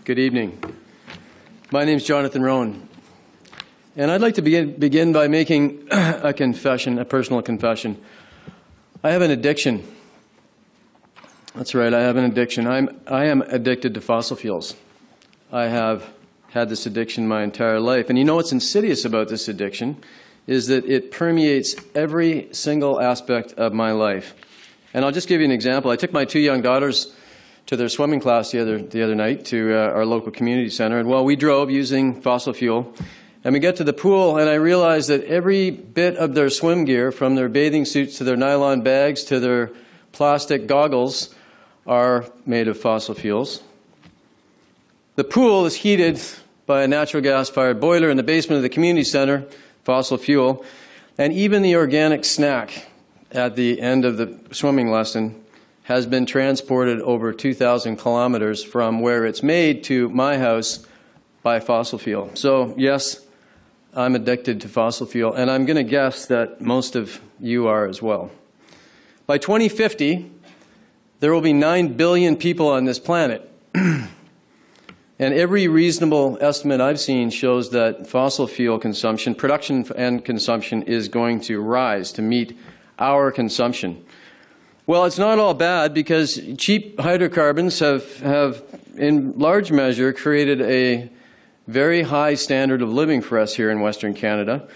Good evening. My name is Jonathan Rhone, and I'd like to begin by making a confession, a personal confession. I have an addiction. That's right, I have an addiction. I am addicted to fossil fuels. I have had this addiction my entire life. And you know what's insidious about this addiction is that it permeates every single aspect of my life. And I'll just give you an example. I took my 2 young daughters to their swimming class the other night to our local community center. And while we drove using fossil fuel, and we get to the pool, and I realized that every bit of their swim gear, from their bathing suits to their nylon bags to their plastic goggles, are made of fossil fuels. The pool is heated by a natural gas-fired boiler in the basement of the community center, fossil fuel, and even the organic snack at the end of the swimming lesson has been transported over 2,000 kilometers from where it's made to my house by fossil fuel. So yes, I'm addicted to fossil fuel, and I'm going to guess that most of you are as well. By 2050, there will be 9 billion people on this planet. And every reasonable estimate I've seen shows that fossil fuel consumption, production and consumption, is going to rise to meet our consumption. Well, it's not all bad, because cheap hydrocarbons have in large measure created a very high standard of living for us here in Western Canada.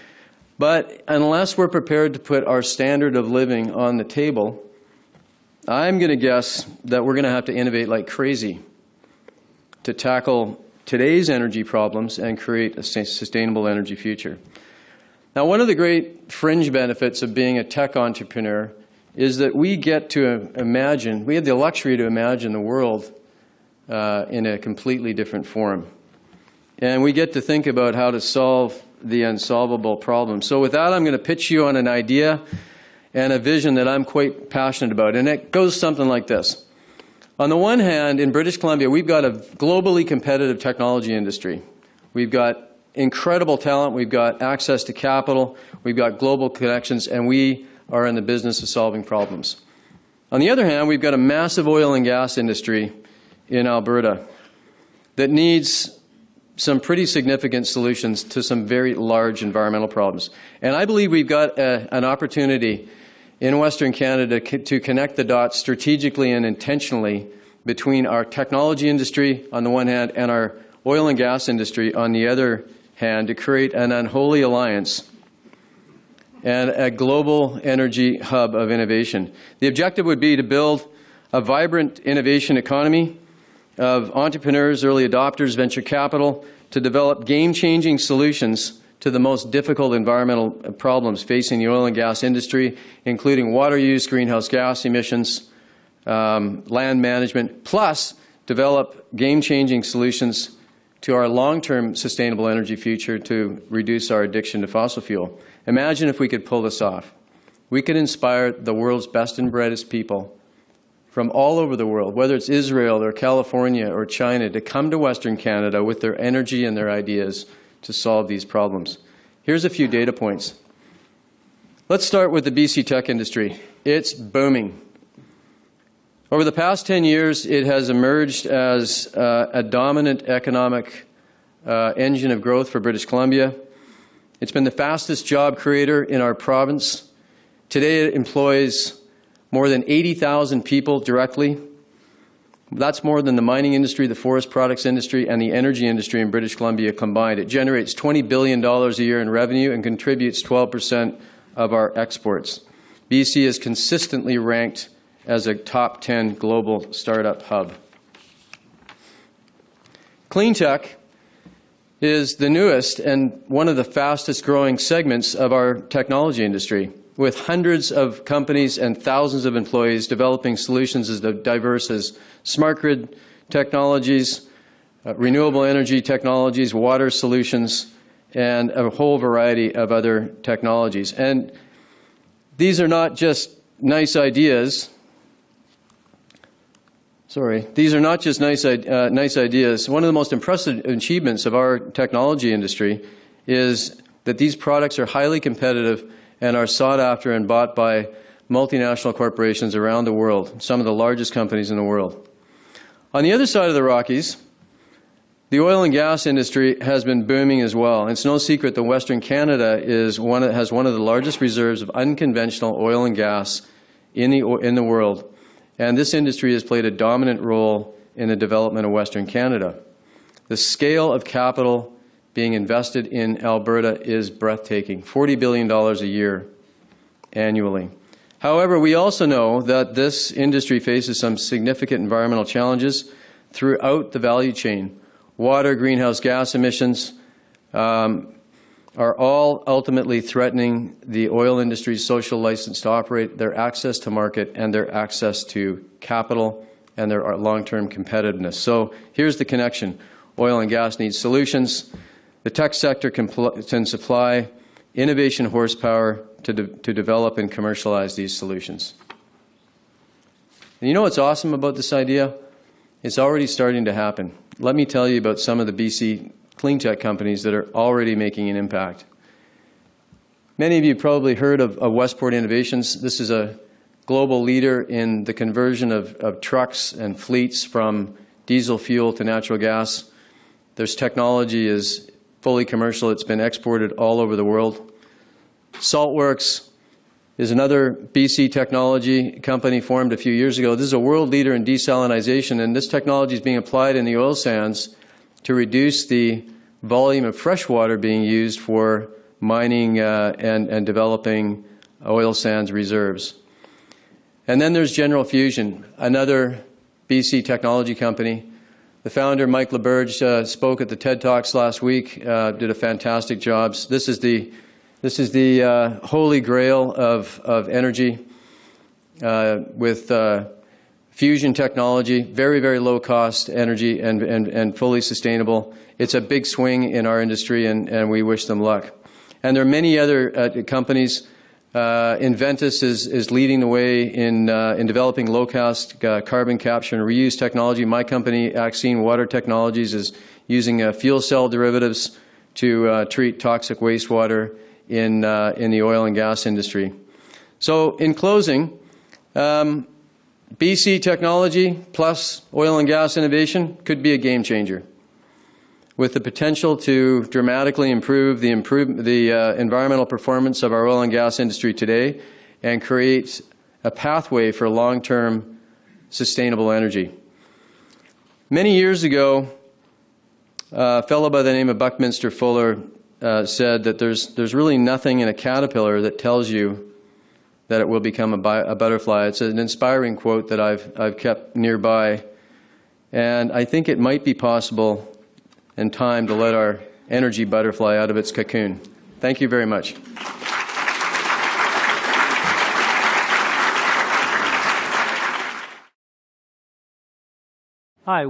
But unless we're prepared to put our standard of living on the table, I'm going to guess that we're going to have to innovate like crazy to tackle today's energy problems and create a sustainable energy future. Now, one of the great fringe benefits of being a tech entrepreneur is that we get to imagine, we have the luxury to imagine the world in a completely different form. And we get to think about how to solve the unsolvable problems. So with that, I'm going to pitch you on an idea and a vision that I'm quite passionate about. And it goes something like this. On the one hand, in British Columbia, we've got a globally competitive technology industry. We've got incredible talent, we've got access to capital, we've got global connections, and we are in the business of solving problems. On the other hand, we've got a massive oil and gas industry in Alberta that needs some pretty significant solutions to some very large environmental problems. And I believe we've got an opportunity in Western Canada to connect the dots strategically and intentionally between our technology industry on the one hand and our oil and gas industry on the other hand, to create an unholy alliance and a global energy hub of innovation. The objective would be to build a vibrant innovation economy of entrepreneurs, early adopters, venture capital, to develop game-changing solutions to the most difficult environmental problems facing the oil and gas industry, including water use, greenhouse gas emissions, land management, plus develop game-changing solutions to our long-term sustainable energy future to reduce our addiction to fossil fuel. Imagine if we could pull this off. We could inspire the world's best and brightest people from all over the world, whether it's Israel or California or China, to come to Western Canada with their energy and their ideas to solve these problems. Here's a few data points. Let's start with the BC tech industry. It's booming. Over the past 10 years, it has emerged as a dominant economic engine of growth for British Columbia. It's been the fastest job creator in our province. Today, it employs more than 80,000 people directly. That's more than the mining industry, the forest products industry, and the energy industry in British Columbia combined. It generates $20 billion a year in revenue and contributes 12% of our exports. BC is consistently ranked as a top 10 global startup hub. Clean tech is the newest and one of the fastest growing segments of our technology industry, with hundreds of companies and thousands of employees developing solutions as diverse as smart grid technologies, renewable energy technologies, water solutions, and a whole variety of other technologies. And these are not just nice ideas. These are not just nice ideas. One of the most impressive achievements of our technology industry is that these products are highly competitive and are sought after and bought by multinational corporations around the world, some of the largest companies in the world. On the other side of the Rockies, the oil and gas industry has been booming as well. It's no secret that Western Canada has one of the largest reserves of unconventional oil and gas in the world, and this industry has played a dominant role in the development of Western Canada. The scale of capital being invested in Alberta is breathtaking, $40 billion a year annually. However, we also know that this industry faces some significant environmental challenges throughout the value chain. Water, greenhouse gas emissions are all ultimately threatening the oil industry's social license to operate, their access to market, and their access to capital, and their long-term competitiveness. So here's the connection. Oil and gas need solutions. The tech sector can supply innovation horsepower to develop and commercialize these solutions. And you know what's awesome about this idea? It's already starting to happen. Let me tell you about some of the BC clean tech companies that are already making an impact. Many of you probably heard of Westport Innovations. This is a global leader in the conversion of trucks and fleets from diesel fuel to natural gas. Their technology is fully commercial. It's been exported all over the world. Saltworks is another BC technology company formed a few years ago. This is a world leader in desalination, and this technology is being applied in the oil sands to reduce the volume of fresh water being used for mining and developing oil sands reserves. And then there's General Fusion, another BC technology company. The founder, Mike LaBerge, spoke at the TED Talks last week, did a fantastic job. This is the holy grail of energy with fusion technology, very, very low cost energy and fully sustainable. It's a big swing in our industry, and we wish them luck. And there are many other companies. Inventus is leading the way in developing low-cost carbon capture and reuse technology. My company, Axine Water Technologies, is using fuel cell derivatives to treat toxic wastewater in the oil and gas industry. So in closing, BC technology plus oil and gas innovation could be a game changer, with the potential to dramatically improve the environmental performance of our oil and gas industry today and create a pathway for long-term sustainable energy. Many years ago, a fellow by the name of Buckminster Fuller said that there's really nothing in a caterpillar that tells you that it will become a butterfly. It's an inspiring quote that I've kept nearby, and I think it might be possible in time to let our energy butterfly out of its cocoon. Thank you very much.